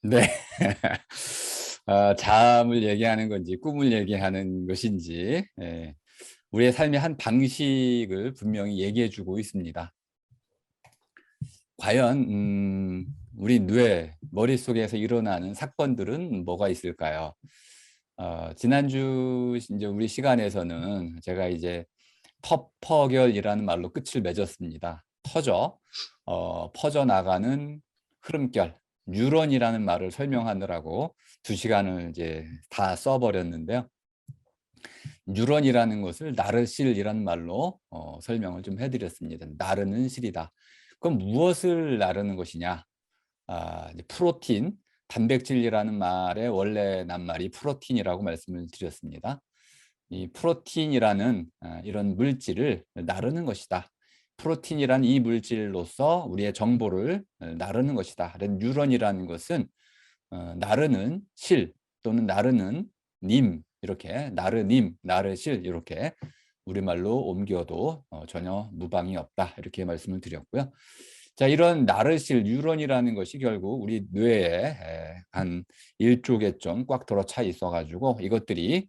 네. 잠을 얘기하는 건지 꿈을 얘기하는 것인지, 우리의 삶의 한 방식을 분명히 얘기해 주고 있습니다. 과연 우리 뇌, 머릿속에서 일어나는 사건들은 뭐가 있을까요? 지난주 이제 우리 시간에서는 제가 이제 터퍼결이라는 말로 끝을 맺었습니다. 퍼져나가는 흐름결, 뉴런이라는 말을 설명하느라고 2시간을 이제 다 써버렸는데요. 뉴런이라는 것을 나르실이라는 말로 설명을 좀 해드렸습니다. 나르는 실이다. 그럼 무엇을 나르는 것이냐? 이제 프로틴, 단백질이라는 말의 원래 낱말이 프로틴이라고 말씀을 드렸습니다. 이 프로틴이라는 이런 물질을 나르는 것이다. 프로틴이란 이 물질로서 우리의 정보를 나르는 것이다. 뉴런이라는 것은 나르는 실 또는 나르는 님, 이렇게 나르님, 나르실 이렇게 우리말로 옮겨도 전혀 무방이 없다, 이렇게 말씀을 드렸고요. 자, 이런 나르실 뉴런이라는 것이 결국 우리 뇌에 한 1조 좀 꽉 들어차 있어가지고 이것들이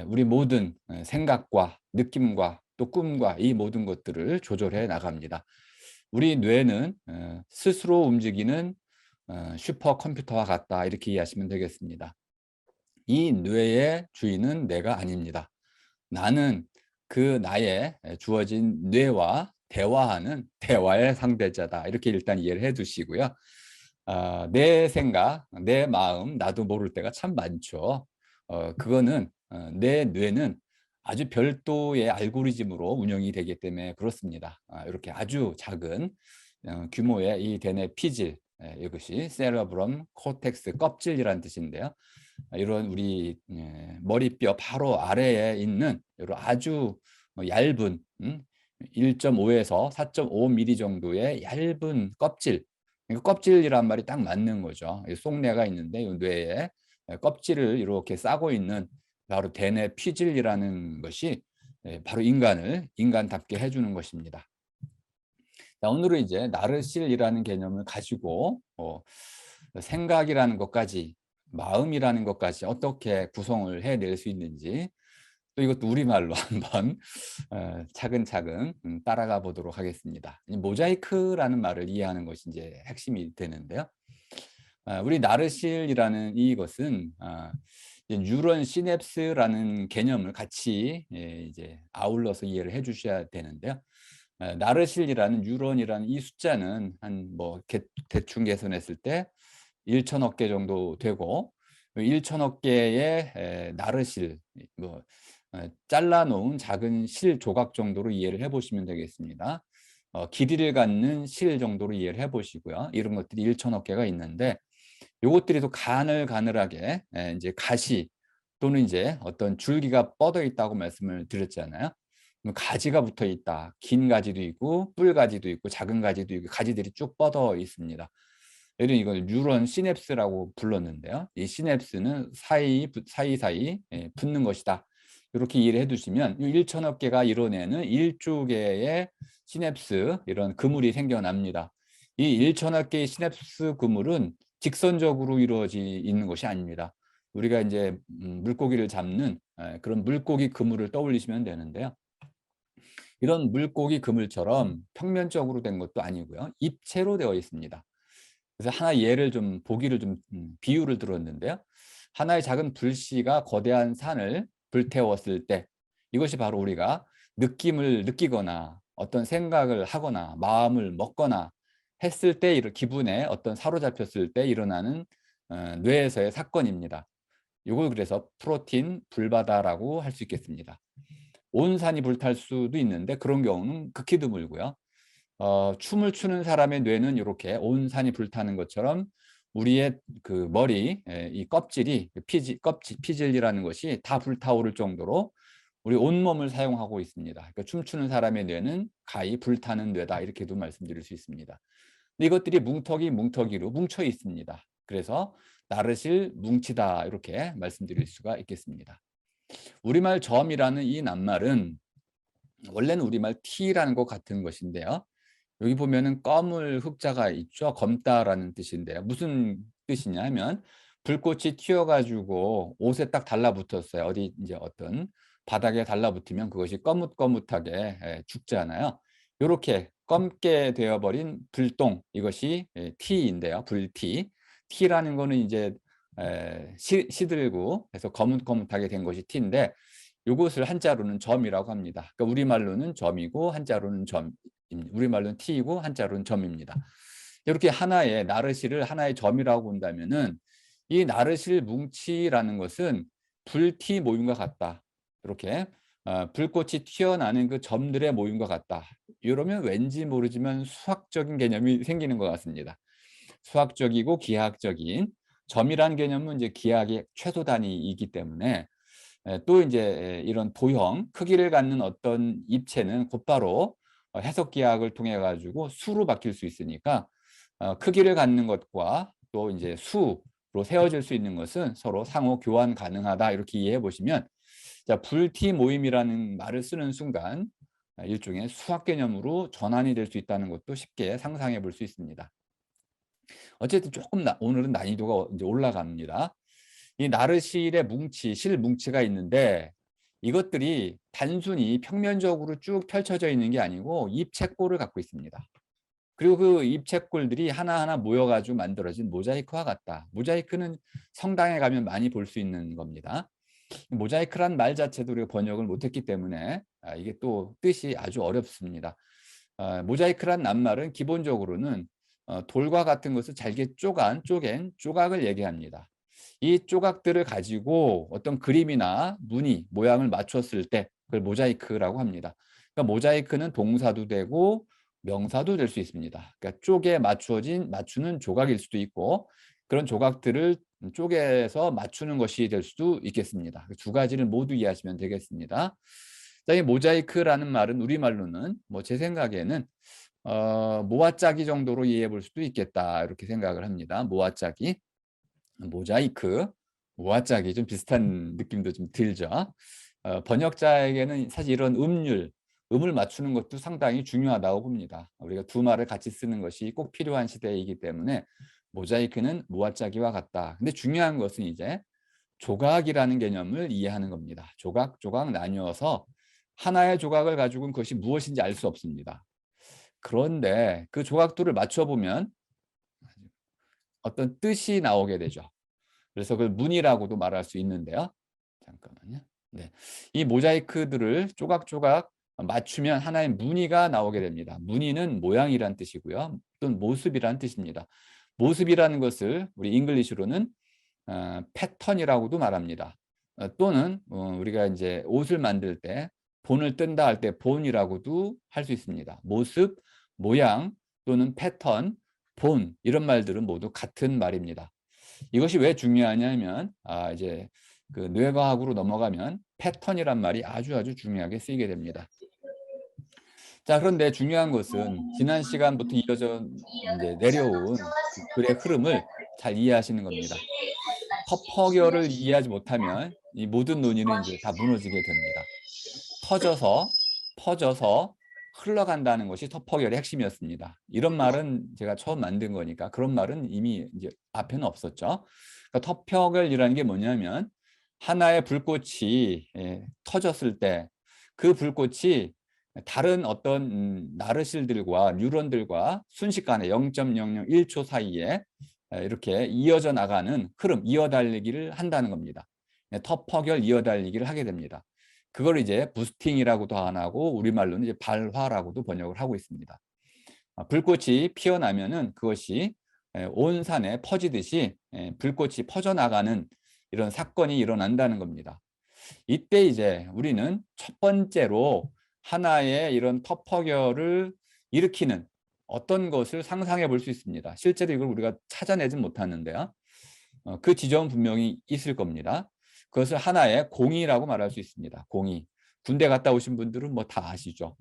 우리 모든 생각과 느낌과 또 꿈과 이 모든 것들을 조절해 나갑니다. 우리 뇌는 스스로 움직이는 슈퍼컴퓨터와 같다, 이렇게 이해하시면 되겠습니다. 이 뇌의 주인은 내가 아닙니다. 나는 그 나의 주어진 뇌와 대화하는 대화의 상대자다, 이렇게 일단 이해를 해 두시고요. 내 생각, 내 마음, 나도 모를 때가 참 많죠. 그거는 내 뇌는 아주 별도의 알고리즘으로 운영이 되기 때문에 그렇습니다. 이렇게 아주 작은 규모의 이 대뇌 피질, 이것이 세레브럼 코텍스 껍질이라는 뜻인데요. 이런 우리 머리뼈 바로 아래에 있는 이런 아주 얇은 1.5에서 4.5mm 정도의 얇은 껍질, 껍질이란 말이 딱 맞는 거죠. 속내가 있는데 이 뇌에 껍질을 이렇게 싸고 있는 바로 대뇌 피질이라는 것이 바로 인간을 인간답게 해주는 것입니다. 자, 오늘은 이제 나르실이라는 개념을 가지고 생각이라는 것까지, 마음이라는 것까지 어떻게 구성을 해낼 수 있는지, 또 이것도 우리말로 한번 차근차근 따라가 보도록 하겠습니다. 이 모자이크라는 말을 이해하는 것이 이제 핵심이 되는데요. 우리 나르실이라는 이것은 이제 뉴런 시냅스라는 개념을 같이 이제 아울러서 이해를 해 주셔야 되는데요. 나르실이라는 뉴런이라는 이 숫자는 한 뭐 대충 계산했을 때 1천억 개 정도 되고, 1천억 개의 나르실, 뭐 잘라 놓은 작은 실 조각 정도로 이해를 해 보시면 되겠습니다. 길이를 갖는 실 정도로 이해를 해 보시고요. 이런 것들이 1천억 개가 있는데, 요것들이 또 가늘가늘하게 이제 가시 또는 이제 어떤 줄기가 뻗어 있다고 말씀을 드렸잖아요. 가지가 붙어 있다. 긴 가지도 있고 뿔 가지도 있고 작은 가지도 있고 가지들이 쭉 뻗어 있습니다. 예를 들어 이걸 뉴런 시냅스라고 불렀는데요. 이 시냅스는 사이사이 붙는 것이다. 이렇게 이해를 해두시면 1천억 개가 이뤄내는 1조 개의 시냅스, 이런 그물이 생겨납니다. 이 1천억 개의 시냅스 그물은 직선적으로 이루어지 있는 것이 아닙니다. 우리가 이제 물고기를 잡는 그런 물고기 그물을 떠올리시면 되는데요. 이런 물고기 그물처럼 평면적으로 된 것도 아니고요. 입체로 되어 있습니다. 그래서 하나 예를 좀 보기를 좀 비유를 들었는데요. 하나의 작은 불씨가 거대한 산을 불태웠을 때, 이것이 바로 우리가 느낌을 느끼거나 어떤 생각을 하거나 마음을 먹거나 했을 때 이런 기분에 어떤 사로잡혔을 때 일어나는 뇌에서의 사건입니다. 이걸 그래서 프로틴 불바다라고 할 수 있겠습니다. 온 산이 불탈 수도 있는데 그런 경우는 극히 드물고요. 춤을 추는 사람의 뇌는 이렇게 온 산이 불타는 것처럼 우리의 그 머리, 이 껍질이 피질이라는 것이 다 불타오를 정도로 우리 온몸을 사용하고 있습니다. 그러니까 춤추는 사람의 뇌는 가히 불타는 뇌다, 이렇게도 말씀드릴 수 있습니다. 근데 이것들이 뭉터기로 뭉쳐 있습니다. 그래서 나르실 뭉치다, 이렇게 말씀드릴 수가 있겠습니다. 우리말 점이라는 이 낱말은 원래는 우리말 T라는 것 같은 것인데요. 여기 보면은 검을 흑자가 있죠. 검다라는 뜻인데요. 무슨 뜻이냐 하면 불꽃이 튀어가지고 옷에 딱 달라붙었어요. 어디 이제 어떤 바닥에 달라붙으면 그것이 거뭇거뭇하게 죽잖아요. 요렇게 검게 되어버린 불똥, 이것이 티인데요. 불티. 티라는 거는 이제 시들고 해서 거뭇거뭇하게 된 것이 티인데, 요것을 한자로는 점이라고 합니다. 그러니까 우리말로는 점이고 한자로는 점, 우리말로는 티이고 한자로는 점입니다. 이렇게 하나의 나르시를 하나의 점이라고 본다면은 이 나르실 뭉치라는 것은 불티 모임과 같다. 이렇게 불꽃이 튀어나는 그 점들의 모임과 같다. 이러면 왠지 모르지만 수학적인 개념이 생기는 것 같습니다. 수학적이고 기하학적인 점이라는 개념은 이제 기하학의 최소 단위이기 때문에 또 이제 이런 도형, 크기를 갖는 어떤 입체는 곧바로 해석 기하학을 통해 가지고 수로 바뀔 수 있으니까 크기를 갖는 것과 또 이제 수로 세워질 수 있는 것은 서로 상호 교환 가능하다, 이렇게 이해해 보시면, 자, 불티 모임이라는 말을 쓰는 순간 일종의 수학 개념으로 전환이 될 수 있다는 것도 쉽게 상상해 볼 수 있습니다. 어쨌든 조금 오늘은 난이도가 이제 올라갑니다. 이 나르실의 뭉치, 실 뭉치가 있는데 이것들이 단순히 평면적으로 쭉 펼쳐져 있는 게 아니고 입체꼴을 갖고 있습니다. 그리고 그 입체꼴들이 하나하나 모여가지고 만들어진 모자이크와 같다. 모자이크는 성당에 가면 많이 볼 수 있는 겁니다. 모자이크란 말 자체도 우리가 번역을 못했기 때문에 이게 또 뜻이 아주 어렵습니다. 모자이크란 낱말은 기본적으로는 돌과 같은 것을 잘게 쪼갠 조각을 얘기합니다. 이 조각들을 가지고 어떤 그림이나 무늬, 모양을 맞췄을 때 그걸 모자이크라고 합니다. 그러니까 모자이크는 동사도 되고 명사도 될 수 있습니다. 그러니까 쪼개 맞추는 조각일 수도 있고, 그런 조각들을 쪼개서 맞추는 것이 될 수도 있겠습니다. 두 가지를 모두 이해하시면 되겠습니다. 자, 이 모자이크라는 말은 우리말로는 뭐 제 생각에는 모아짜기 정도로 이해해 볼 수도 있겠다, 이렇게 생각을 합니다. 모아짜기, 모자이크, 모아짜기 좀 비슷한 느낌도 좀 들죠. 번역자에게는 사실 이런 음을 맞추는 것도 상당히 중요하다고 봅니다. 우리가 두 말을 같이 쓰는 것이 꼭 필요한 시대이기 때문에 모자이크는 모아짜기와 같다. 근데 중요한 것은 이제 조각이라는 개념을 이해하는 겁니다. 조각 나뉘어서 하나의 조각을 가지고는 그것이 무엇인지 알 수 없습니다. 그런데 그 조각들을 맞춰보면 어떤 뜻이 나오게 되죠. 그래서 그걸 문이라고도 말할 수 있는데요. 잠깐만요. 네. 이 모자이크들을 조각조각 맞추면 하나의 무늬가 나오게 됩니다. 무늬는 모양이란 뜻이고요. 또는 모습이란 뜻입니다. 모습이라는 것을 우리 잉글리시로는 패턴이라고도 말합니다. 또는 우리가 이제 옷을 만들 때 본을 뜬다 할 때 본이라고도 할 수 있습니다. 모습, 모양 또는 패턴, 본, 이런 말들은 모두 같은 말입니다. 이것이 왜 중요하냐면 이제 그 뇌과학으로 넘어가면 패턴이란 말이 아주 중요하게 쓰이게 됩니다. 자, 그런데 중요한 것은 지난 시간부터 이어져 이제 내려온 그 글의 흐름을 잘 이해하시는 겁니다. 터퍼결을 이해하지 못하면 이 모든 논의는 이제 다 무너지게 됩니다. 퍼져서 흘러간다는 것이 터퍼결의 핵심이었습니다. 이런 말은 제가 처음 만든 거니까 그런 말은 이미 이제 앞에는 없었죠. 그러니까 터퍼결이라는 게 뭐냐면 하나의 불꽃이 터졌을 때 그 불꽃이 다른 어떤 나르실들과 뉴런들과 순식간에 0.001초 사이에 이렇게 이어져 나가는 흐름, 이어달리기를 한다는 겁니다. 터퍼결 이어달리기를 하게 됩니다. 그걸 이제 부스팅이라고도 안 하고 우리말로는 이제 발화라고도 번역을 하고 있습니다. 불꽃이 피어나면은 그것이 온 산에 퍼지듯이 불꽃이 퍼져나가는 이런 사건이 일어난다는 겁니다. 이때 이제 우리는 첫 번째로 하나의 이런 터퍼결을 일으키는 어떤 것을 상상해 볼 수 있습니다. 실제로 이걸 우리가 찾아내진 못하는데요. 그 지점은 분명히 있을 겁니다. 그것을 하나의 공의라고 말할 수 있습니다. 공의. 군대 갔다 오신 분들은 뭐 다 아시죠.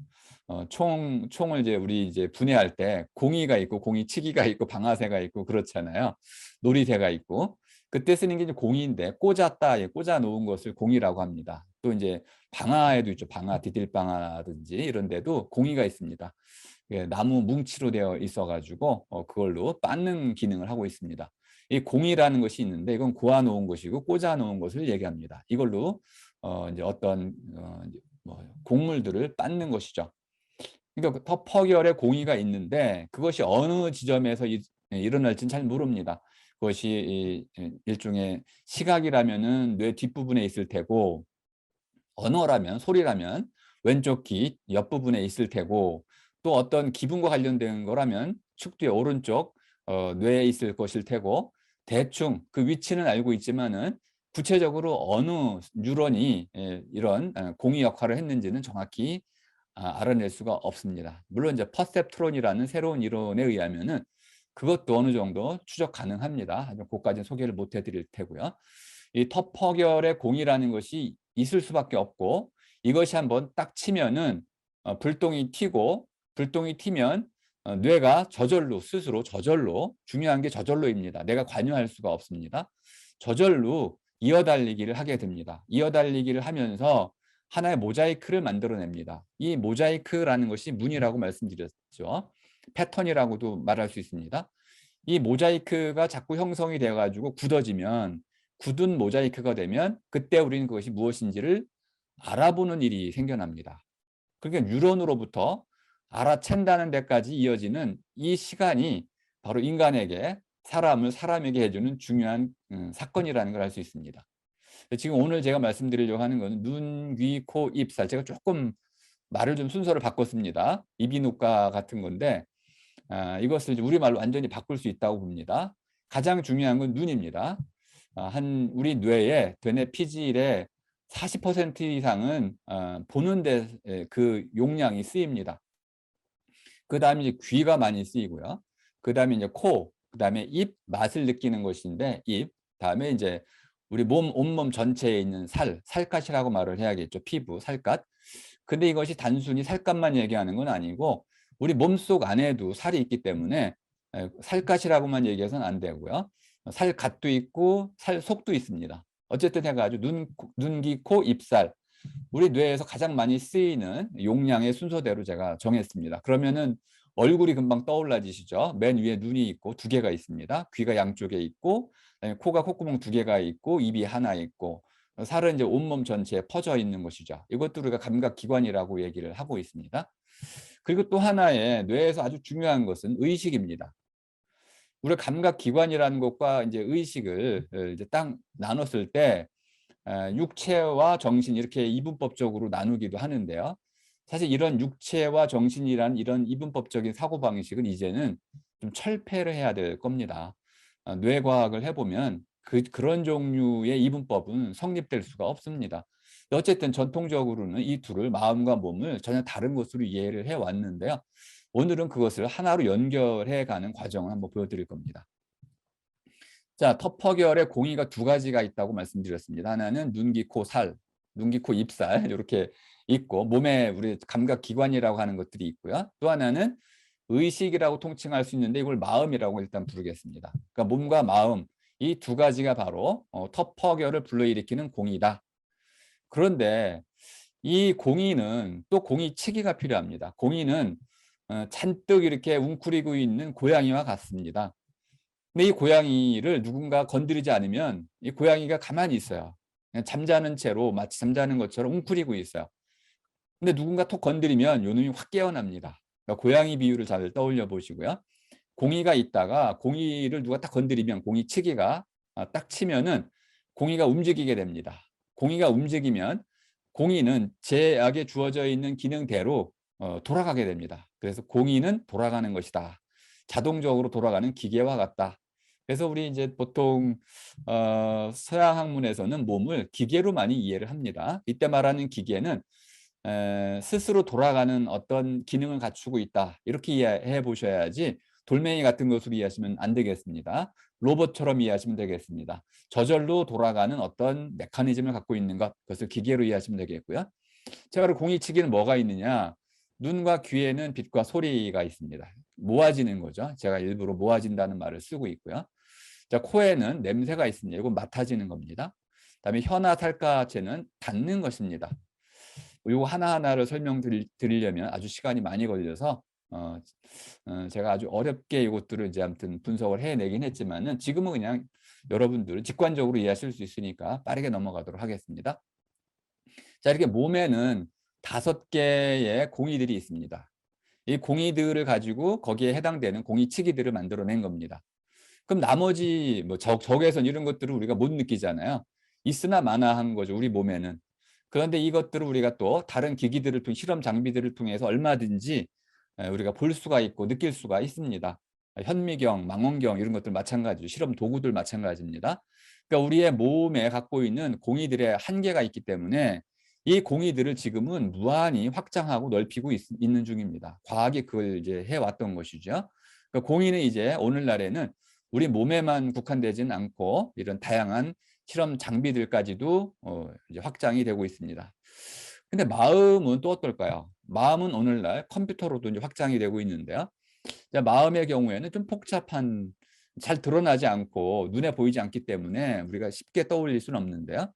총을 우리 분해할 때 공의가 있고 공의치기가 있고 방아쇠가 있고 그렇잖아요. 놀이새가 있고. 그때 쓰는 게 이제 공의인데 꽂았다, 꽂아 놓은 것을 공의라고 합니다. 또 이제 방아에도 있죠. 방아, 디딜방아든지 이런 데도 공의가 있습니다. 나무 뭉치로 되어 있어 가지고 그걸로 빻는 기능을 하고 있습니다. 이 공이라는 것이 있는데 이건 고아 놓은 것이고 꽂아 놓은 것을 얘기합니다. 이걸로 이제 어떤 이제 뭐 곡물들을 빻는 것이죠. 그러니까 터퍼결에 공이가 있는데 그것이 어느 지점에서 일어날지는 잘 모릅니다. 그것이 일종의 시각이라면은 뇌 뒷부분에 있을 테고, 언어라면, 소리라면 왼쪽 귀 옆부분에 있을 테고, 또 어떤 기분과 관련된 거라면 축두의 오른쪽 뇌에 있을 것일 테고, 대충 그 위치는 알고 있지만은 구체적으로 어느 뉴런이 이런 공이 역할을 했는지는 정확히 알아낼 수가 없습니다. 물론 이제 퍼셉트론이라는 새로운 이론에 의하면은 그것도 어느 정도 추적 가능합니다. 하지만 그것까지는 소개를 못 해드릴 테고요. 이 터퍼결의 공이라는 것이 있을 수밖에 없고, 이것이 한번 딱 치면은 불똥이 튀고, 불똥이 튀면 뇌가 저절로, 스스로 저절로, 중요한 게 저절로입니다. 내가 관여할 수가 없습니다. 저절로 이어달리기를 하게 됩니다. 이어달리기를 하면서 하나의 모자이크를 만들어냅니다. 이 모자이크라는 것이 문이라고 말씀드렸죠. 패턴이라고도 말할 수 있습니다. 이 모자이크가 자꾸 형성이 되어가지고 굳어지면, 굳은 모자이크가 되면 그때 우리는 그것이 무엇인지를 알아보는 일이 생겨납니다. 그러니까 뉴런으로부터 알아챈다는 데까지 이어지는 이 시간이 바로 인간에게, 사람을 사람에게 해주는 중요한 사건이라는 걸 알 수 있습니다. 지금 오늘 제가 말씀드리려고 하는 것은 눈, 귀, 코, 입, 살. 제가 조금 말을 좀 순서를 바꿨습니다. 이비인후과 같은 건데 이것을 이제 우리말로 완전히 바꿀 수 있다고 봅니다. 가장 중요한 건 눈입니다. 우리 뇌의 되뇌 피질의 40% 이상은 보는 데 그 용량이 쓰입니다. 그 다음에 이제 귀가 많이 쓰이고요. 그 다음에 이제 코, 그 다음에 입, 맛을 느끼는 것인데 입, 다음에 이제 우리 온몸 전체에 있는 살갗이라고 말을 해야겠죠. 피부, 살갗. 근데 이것이 단순히 살갗만 얘기하는 건 아니고 우리 몸속 안에도 살이 있기 때문에 살갗이라고만 얘기해서는 안 되고요. 살갓도 있고 살속도 있습니다. 어쨌든 해가지고 눈, 귀, 코, 입살. 우리 뇌에서 가장 많이 쓰이는 용량의 순서대로 제가 정했습니다. 그러면은 얼굴이 금방 떠올라지시죠? 맨 위에 눈이 있고 두 개가 있습니다. 귀가 양쪽에 있고, 코가 콧구멍 두 개가 있고, 입이 하나 있고, 살은 이제 온몸 전체에 퍼져 있는 것이죠. 이것도 우리가 감각기관이라고 얘기를 하고 있습니다. 그리고 또 하나의 뇌에서 아주 중요한 것은 의식입니다. 우리 감각기관이라는 것과 이제 의식을 이제 딱 나눴을 때 육체와 정신 이렇게 이분법적으로 나누기도 하는데요. 사실 이런 육체와 정신이란 이런 이분법적인 사고방식은 이제는 좀 철폐를 해야 될 겁니다. 뇌과학을 해보면 그런 종류의 이분법은 성립될 수가 없습니다. 어쨌든 전통적으로는 이 둘을, 마음과 몸을 전혀 다른 것으로 이해를 해왔는데요. 오늘은 그것을 하나로 연결해 가는 과정을 한번 보여드릴 겁니다. 자, 터퍼결의 공이가 두 가지가 있다고 말씀드렸습니다. 하나는 눈, 귀, 코, 살, 눈, 귀, 코, 입살 이렇게 있고, 몸에 우리 감각기관이라고 하는 것들이 있고요. 또 하나는 의식이라고 통칭할 수 있는데 이걸 마음이라고 일단 부르겠습니다. 그러니까 몸과 마음, 이 두 가지가 바로 터퍼결을 불러일으키는 공이다. 그런데 이 공이는 또 공이치기가 필요합니다. 공이는 잔뜩 이렇게 웅크리고 있는 고양이와 같습니다. 근데 이 고양이를 누군가 건드리지 않으면 이 고양이가 가만히 있어요. 그냥 잠자는 채로, 마치 잠자는 것처럼 웅크리고 있어요. 근데 누군가 톡 건드리면 요 놈이 확 깨어납니다. 그러니까 고양이 비유를 잘 떠올려 보시고요. 공이가 있다가 공이를 누가 딱 건드리면, 공이치기가 딱 치면은 공이가 움직이게 됩니다. 공이가 움직이면 공이는 제약에 주어져 있는 기능대로 돌아가게 됩니다. 그래서 공이는 돌아가는 것이다. 자동적으로 돌아가는 기계와 같다. 그래서 우리 이제 보통 서양 학문에서는 몸을 기계로 많이 이해를 합니다. 이때 말하는 기계는 스스로 돌아가는 어떤 기능을 갖추고 있다. 이렇게 이해해 보셔야지 돌멩이 같은 것으로 이해하시면 안 되겠습니다. 로봇처럼 이해하시면 되겠습니다. 저절로 돌아가는 어떤 메커니즘을 갖고 있는 것, 그것을 기계로 이해하시면 되겠고요. 자, 그럼 공이치기는 뭐가 있느냐? 눈과 귀에는 빛과 소리가 있습니다. 모아지는 거죠. 제가 일부러 모아진다는 말을 쓰고 있고요. 자, 코에는 냄새가 있습니다. 이건 맡아지는 겁니다. 그다음에 혀나 살갗에는 닿는 것입니다. 이거 하나하나를 설명드리려면 아주 시간이 많이 걸려서 제가 아주 어렵게 이것들을 이제 아무튼 분석을 해내긴 했지만은 지금은 그냥 여러분들 직관적으로 이해하실 수 있으니까 빠르게 넘어가도록 하겠습니다. 자, 이렇게 몸에는 5개의 공이들이 있습니다. 이 공이들을 가지고 거기에 해당되는 공이치기들을 만들어낸 겁니다. 그럼 나머지 뭐 적외선 이런 것들을 우리가 못 느끼잖아요. 있으나 마나한 거죠, 우리 몸에는. 그런데 이것들을 우리가 또 다른 기기들을 통해 실험 장비들을 통해서 얼마든지 우리가 볼 수가 있고 느낄 수가 있습니다. 현미경, 망원경 이런 것들 마찬가지죠. 실험 도구들 마찬가지입니다. 그러니까 우리의 몸에 갖고 있는 공이들의 한계가 있기 때문에 이 공이들을 지금은 무한히 확장하고 넓히고 있는 중입니다. 과학이 그걸 이제 해왔던 것이죠. 그러니까 공이는 이제 오늘날에는 우리 몸에만 국한되지는 않고 이런 다양한 실험 장비들까지도 이제 확장이 되고 있습니다. 근데 마음은 또 어떨까요? 마음은 오늘날 컴퓨터로도 이제 확장이 되고 있는데요. 마음의 경우에는 좀 복잡한, 잘 드러나지 않고 눈에 보이지 않기 때문에 우리가 쉽게 떠올릴 수는 없는데요.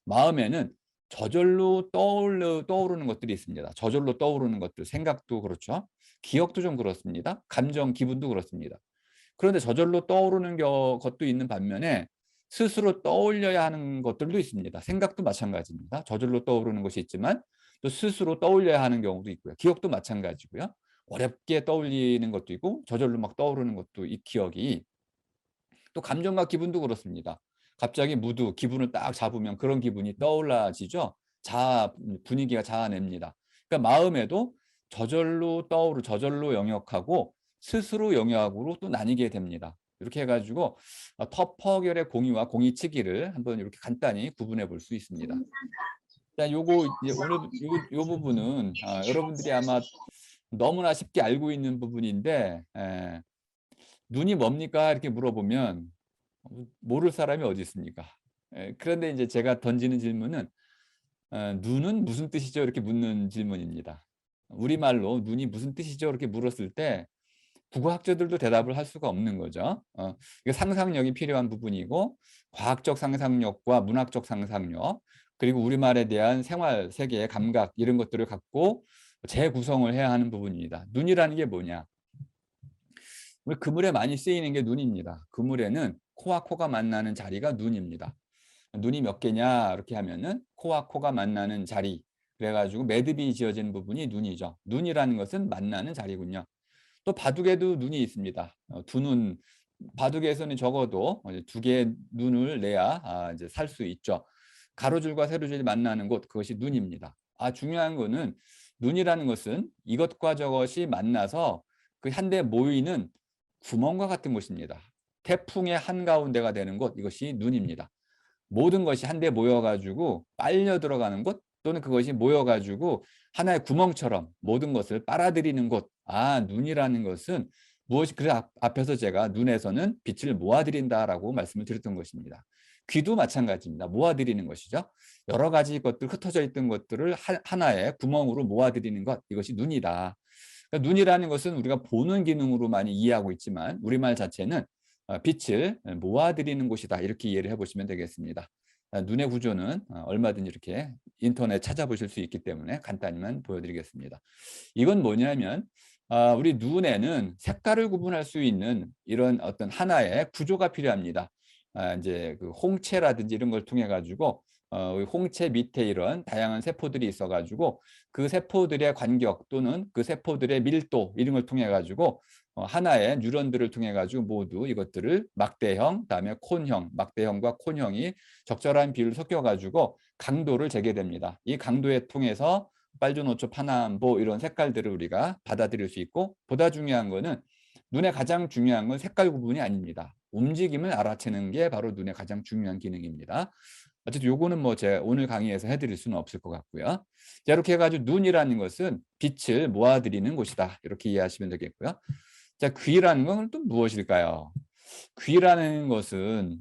마음에는 저절로 떠오르는 것들이 있습니다. 저절로 떠오르는 것들, 생각도 그렇죠. 기억도 좀 그렇습니다. 감정, 기분도 그렇습니다. 그런데 저절로 떠오르는 것도 있는 반면에 스스로 떠올려야 하는 것들도 있습니다. 생각도 마찬가지입니다. 저절로 떠오르는 것이 있지만 또 스스로 떠올려야 하는 경우도 있고요. 기억도 마찬가지고요. 어렵게 떠올리는 것도 있고 저절로 막 떠오르는 것도 이 기억이, 또 감정과 기분도 그렇습니다. 갑자기 무드, 기분을 딱 잡으면 그런 기분이 떠올라지죠. 분위기가 자아냅니다. 그러니까 마음에도 저절로 영역하고 스스로 영역으로 또 나뉘게 됩니다. 이렇게 해가지고 터퍼결의 공이와 공이치기를 한번 이렇게 간단히 구분해 볼 수 있습니다. 자, 요거 이제 오늘 요 부분은 여러분들이 아마 너무나 쉽게 알고 있는 부분인데, 눈이 뭡니까? 이렇게 물어보면 모를 사람이 어디 있습니까? 그런데 이제 제가 던지는 질문은 눈은 무슨 뜻이죠? 이렇게 묻는 질문입니다. 우리말로 눈이 무슨 뜻이죠? 이렇게 물었을 때 국어학자들도 대답을 할 수가 없는 거죠. 이거 상상력이 필요한 부분이고, 과학적 상상력과 문학적 상상력, 그리고 우리말에 대한 생활 세계의 감각, 이런 것들을 갖고 재구성을 해야 하는 부분입니다. 눈이라는 게 뭐냐? 우리 그물에 많이 쓰이는 게 눈입니다. 그물에는 코와 코가 만나는 자리가 눈입니다. 눈이 몇 개냐 이렇게 하면은 코와 코가 만나는 자리, 그래가지고 매듭이 지어진 부분이 눈이죠. 눈이라는 것은 만나는 자리군요. 또 바둑에도 눈이 있습니다. 두 눈, 바둑에서는 적어도 2개의 눈을 내야 이제 살 수 있죠. 가로줄과 세로줄이 만나는 곳, 그것이 눈입니다. 중요한 거는 눈이라는 것은 이것과 저것이 만나서 그 한데 모이는 구멍과 같은 곳입니다. 태풍의 한가운데가 되는 곳, 이것이 눈입니다. 모든 것이 한데 모여가지고 빨려 들어가는 곳, 또는 그것이 모여가지고 하나의 구멍처럼 모든 것을 빨아들이는 곳. 눈이라는 것은 무엇이, 그래서 앞에서 제가 눈에서는 빛을 모아들인다라고 말씀을 드렸던 것입니다. 귀도 마찬가지입니다. 모아들이는 것이죠. 여러 가지 것들, 흩어져 있던 것들을 하나의 구멍으로 모아들이는 것, 이것이 눈이다. 그러니까 눈이라는 것은 우리가 보는 기능으로 많이 이해하고 있지만 우리말 자체는 빛을 모아들이는 곳이다, 이렇게 이해를 해보시면 되겠습니다. 눈의 구조는 얼마든지 이렇게 인터넷 찾아보실 수 있기 때문에 간단히만 보여드리겠습니다. 이건 뭐냐면 우리 눈에는 색깔을 구분할 수 있는 이런 어떤 하나의 구조가 필요합니다. 이제 그 홍채라든지 이런 걸 통해 가지고 홍채 밑에 이런 다양한 세포들이 있어 가지고 그 세포들의 간격 또는 그 세포들의 밀도, 이런 걸 통해 가지고 하나의 뉴런들을 통해 가지고 모두 이것들을 막대형, 그다음에 콘형, 막대형과 콘형이 적절한 비율을 섞여 가지고 강도를 재게 됩니다. 이 강도에 통해서 빨주노초, 파남보 이런 색깔들을 우리가 받아들일 수 있고, 보다 중요한 거는 눈의 가장 중요한 건 색깔 구분이 아닙니다. 움직임을 알아채는 게 바로 눈의 가장 중요한 기능입니다. 어쨌든 요거는 뭐 제 오늘 강의에서 해드릴 수는 없을 것 같고요. 자, 이렇게 해가지고 눈이라는 것은 빛을 모아들이는 곳이다, 이렇게 이해하시면 되겠고요. 자, 귀라는 건 또 무엇일까요? 귀라는 것은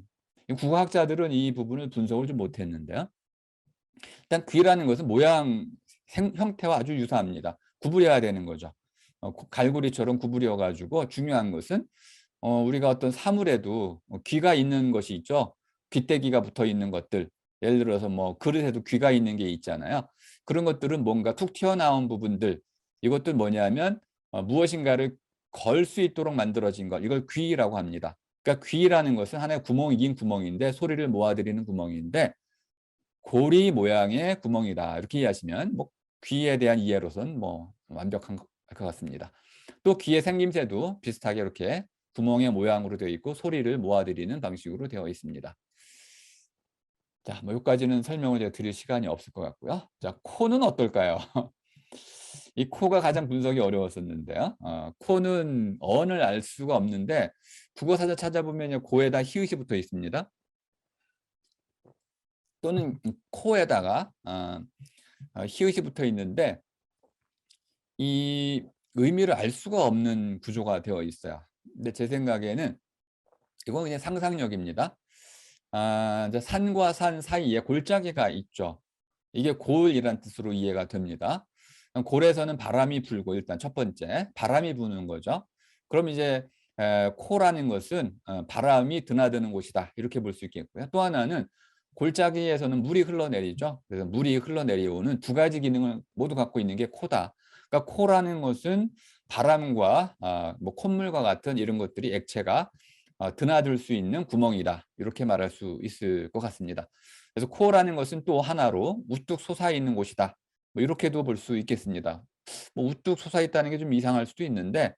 국어학자들은 이 부분을 분석을 좀 못했는데요. 일단 귀라는 것은 모양, 형태와 아주 유사합니다. 구부려야 되는 거죠. 갈고리처럼 구부려 가지고, 중요한 것은 우리가 어떤 사물에도 귀가 있는 것이 있죠. 귀때기가 붙어 있는 것들, 예를 들어서 뭐 그릇에도 귀가 있는 게 있잖아요. 그런 것들은 뭔가 툭 튀어나온 부분들, 이것들 뭐냐면 무엇인가를 걸 수 있도록 만들어진 것, 이걸 귀라고 합니다. 그러니까 귀라는 것은 하나의 구멍이긴 구멍인데, 소리를 모아들이는 구멍인데 고리 모양의 구멍이다, 이렇게 이해하시면 뭐 귀에 대한 이해로선 뭐 완벽한 것 같습니다. 또 귀의 생김새도 비슷하게 이렇게 구멍의 모양으로 되어 있고 소리를 모아들이는 방식으로 되어 있습니다. 자, 뭐 여기까지는 설명을 제가 드릴 시간이 없을 것 같고요. 자, 코는 어떨까요? 이 코가 가장 분석이 어려웠었는데요. 코는 언을 알 수가 없는데 국어사전 찾아보면 고에다 히읗이 붙어 있습니다. 또는 코에다가 히읗이 붙어 있는데 이 의미를 알 수가 없는 구조가 되어 있어요. 근데 제 생각에는 이건 그냥 상상력입니다. 이제 산과 산 사이에 골짜기가 있죠. 이게 골이란 뜻으로 이해가 됩니다. 골에서는 바람이 불고, 일단 첫 번째 바람이 부는 거죠. 그럼 이제 코라는 것은 바람이 드나드는 곳이다, 이렇게 볼 수 있겠고요. 또 하나는 골짜기에서는 물이 흘러내리죠. 그래서 물이 흘러내려오는 두 가지 기능을 모두 갖고 있는 게 코다. 그러니까 코라는 것은 바람과 뭐 콧물과 같은 이런 것들이 액체가 드나들 수 있는 구멍이다, 이렇게 말할 수 있을 것 같습니다. 그래서 코어라는 것은 또 하나로 우뚝 솟아있는 곳이다, 뭐 이렇게도 볼 수 있겠습니다. 뭐 우뚝 솟아있다는 게 좀 이상할 수도 있는데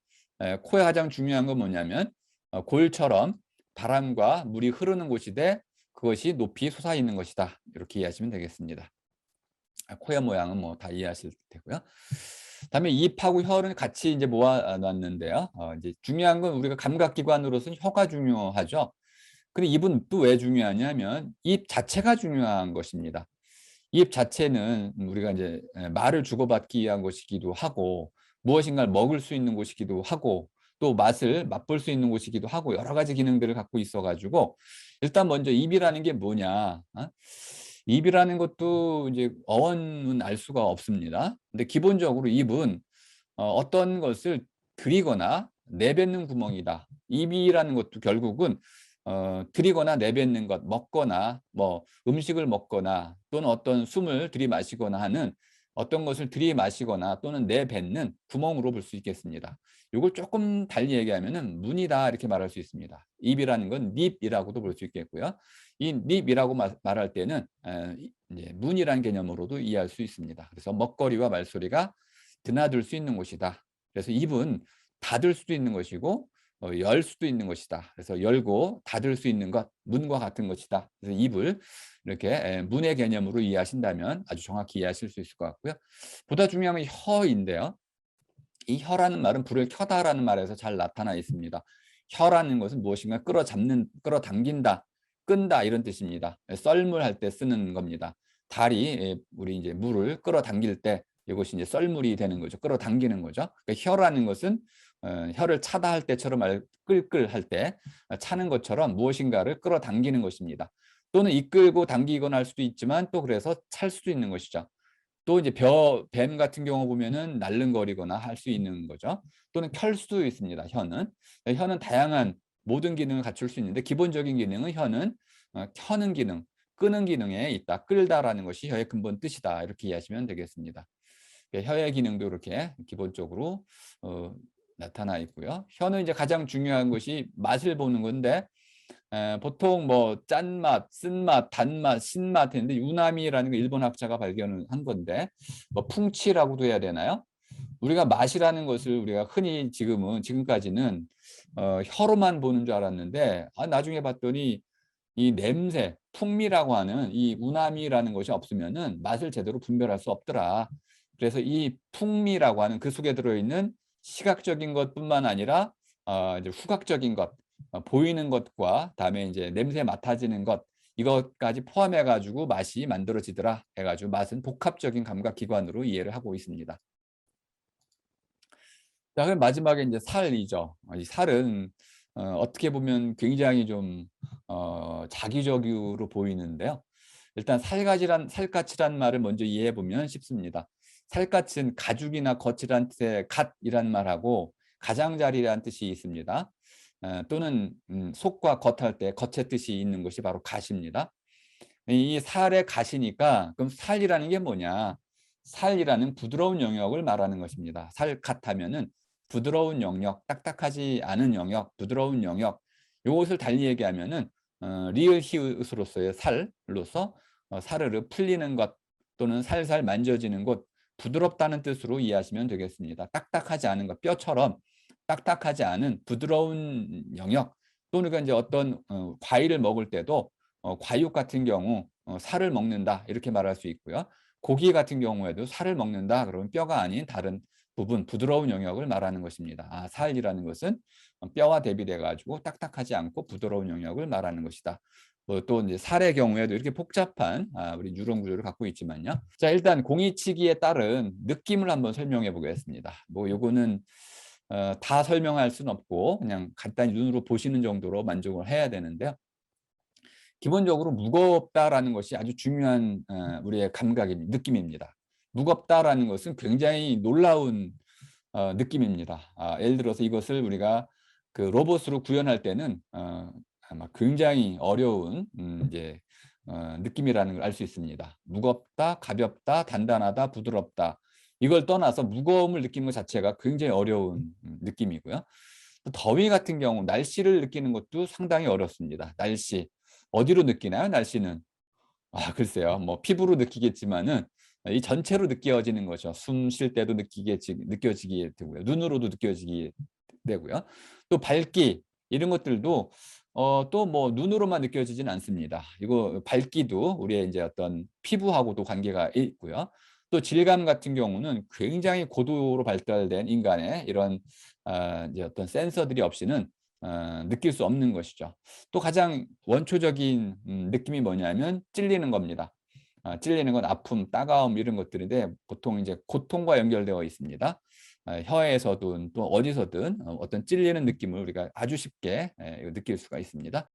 코의 가장 중요한 건 뭐냐면 골처럼 바람과 물이 흐르는 곳인데 그것이 높이 솟아있는 것이다, 이렇게 이해하시면 되겠습니다. 코의 모양은 뭐 다 이해하실 테고요. 다음에 입하고 혀를 같이 이제 모아놨는데요. 이제 중요한 건 우리가 감각기관으로서는 혀가 중요하죠. 근데 입은 또 왜 중요하냐면 입 자체가 중요한 것입니다. 입 자체는 우리가 이제 말을 주고받기 위한 것이기도 하고 무엇인가를 먹을 수 있는 곳이기도 하고 또 맛을 맛볼 수 있는 곳이기도 하고 여러 가지 기능들을 갖고 있어 가지고 일단 먼저 입이라는 게 뭐냐? 입이라는 것도 이제 어원은 알 수가 없습니다. 근데 기본적으로 입은 어떤 것을 들이거나 내뱉는 구멍이다. 입이라는 것도 결국은 들이거나 내뱉는 것, 먹거나 뭐 음식을 먹거나 또는 어떤 숨을 들이마시거나 하는 어떤 것을 들이마시거나 또는 내뱉는 구멍으로 볼 수 있겠습니다. 이걸 조금 달리 얘기하면은 문이다, 이렇게 말할 수 있습니다. 입이라는 건 닙이라고도 볼 수 있겠고요. 이 닙이라고 말할 때는 이제 문이라는 개념으로도 이해할 수 있습니다. 그래서 먹거리와 말소리가 드나들 수 있는 곳이다. 그래서 입은 닫을 수도 있는 것이고 열 수도 있는 것이다. 그래서 열고 닫을 수 있는 것, 문과 같은 것이다. 그래서 입을 이렇게 문의 개념으로 이해하신다면 아주 정확히 이해하실 수 있을 것 같고요. 보다 중요한 건 혀인데요. 이 혀라는 말은 불을 켜다라는 말에서 잘 나타나 있습니다. 혀라는 것은 무엇인가 끌어잡는, 끌어당긴다, 끈다, 이런 뜻입니다. 썰물 할 때 쓰는 겁니다. 달이 우리 이제 물을 끌어당길 때 이것이 이제 썰물이 되는 거죠. 끌어당기는 거죠. 그러니까 혀라는 것은 혀를 차다 할 때처럼 끌끌 할 때 차는 것처럼 무엇인가를 끌어당기는 것입니다. 또는 이끌고 당기거나 할 수도 있지만 또 그래서 찰 수도 있는 것이죠. 또 이제 뱀 같은 경우 보면은 날름거리거나 할 수 있는 거죠. 또는 켤 수도 있습니다, 혀는. 혀는 다양한 모든 기능을 갖출 수 있는데 기본적인 기능은 혀는 켜는 기능, 끄는 기능에 있다. 끌다라는 것이 혀의 근본 뜻이다, 이렇게 이해하시면 되겠습니다. 혀의 기능도 이렇게 기본적으로 나타나 있고요. 혀는 이제 가장 중요한 것이 맛을 보는 건데 보통 뭐 짠맛, 쓴맛, 단맛, 신맛 했는데 유나미라는 거 일본 학자가 발견을 한 건데 뭐 풍치라고도 해야 되나요? 우리가 맛이라는 것을 우리가 흔히 지금까지는 혀로만 보는 줄 알았는데 나중에 봤더니 이 냄새, 풍미라고 하는 이 우나미라는 것이 없으면은 맛을 제대로 분별할 수 없더라. 그래서 이 풍미라고 하는 그 속에 들어있는 시각적인 것뿐만 아니라 이제 후각적인 것, 보이는 것과 다음에 이제 냄새 맡아지는 것, 이것까지 포함해 가지고 맛이 만들어지더라 해가지고 맛은 복합적인 감각 기관으로 이해를 하고 있습니다. 자, 그럼 마지막에 이제 살이죠. 이 살은 어떻게 보면 굉장히 좀 자기적으로 보이는데요. 일단 살갗이란 말을 먼저 이해해 보면 쉽습니다. 살갗은 가죽이나 겉이란 뜻의 갓이란 말하고 가장자리라는 뜻이 있습니다. 또는 속과 겉할 때 겉의 뜻이 있는 것이 바로 갓입니다. 이 살의 갓이니까 그럼 살이라는 게 뭐냐? 살이라는 부드러운 영역을 말하는 것입니다. 살갓하면은 부드러운 영역, 딱딱하지 않은 영역, 부드러운 영역, 요것을 달리 얘기하면은 리을 히읗으로서의 살로서 사르르 풀리는 것 또는 살살 만져지는 곳, 부드럽다는 뜻으로 이해하시면 되겠습니다. 딱딱하지 않은 것, 뼈처럼 딱딱하지 않은 부드러운 영역, 또는 이제 어떤 과일을 먹을 때도 과육 같은 경우 살을 먹는다 이렇게 말할 수 있고요. 고기 같은 경우에도 살을 먹는다 그러면 뼈가 아닌 다른 부분, 부드러운 영역을 말하는 것입니다. 살이라는 것은 뼈와 대비돼 가지고 딱딱하지 않고 부드러운 영역을 말하는 것이다. 뭐 또 이제 살의 경우에도 이렇게 복잡한 우리 뉴런 구조를 갖고 있지만요. 자, 일단 공이치기에 따른 느낌을 한번 설명해 보겠습니다. 뭐 요거는 다 설명할 수는 없고 그냥 간단히 눈으로 보시는 정도로 만족을 해야 되는데요. 기본적으로 무겁다라는 것이 아주 중요한 우리의 느낌입니다. 무겁다라는 것은 굉장히 놀라운 느낌입니다. 예를 들어서 이것을 우리가 그 로봇으로 구현할 때는 아마 굉장히 어려운 이제 느낌이라는 걸 알 수 있습니다. 무겁다, 가볍다, 단단하다, 부드럽다. 이걸 떠나서 무거움을 느끼는 것 자체가 굉장히 어려운 느낌이고요. 또 더위 같은 경우 날씨를 느끼는 것도 상당히 어렵습니다. 날씨. 어디로 느끼나요? 날씨는? 글쎄요. 뭐 피부로 느끼겠지만은 이 전체로 느껴지는 거죠. 숨 쉴 때도 느껴지게 되고요. 눈으로도 느껴지게 되고요. 또 밝기 이런 것들도 또 뭐 눈으로만 느껴지진 않습니다. 이거 밝기도 우리의 이제 어떤 피부하고도 관계가 있고요. 또 질감 같은 경우는 굉장히 고도로 발달된 인간의 이런 이제 어떤 센서들이 없이는 느낄 수 없는 것이죠. 또 가장 원초적인 느낌이 뭐냐면 찔리는 겁니다. 찔리는 건 아픔, 따가움 이런 것들인데 보통 이제 고통과 연결되어 있습니다. 혀에서든 또 어디서든 어떤 찔리는 느낌을 우리가 아주 쉽게 느낄 수가 있습니다.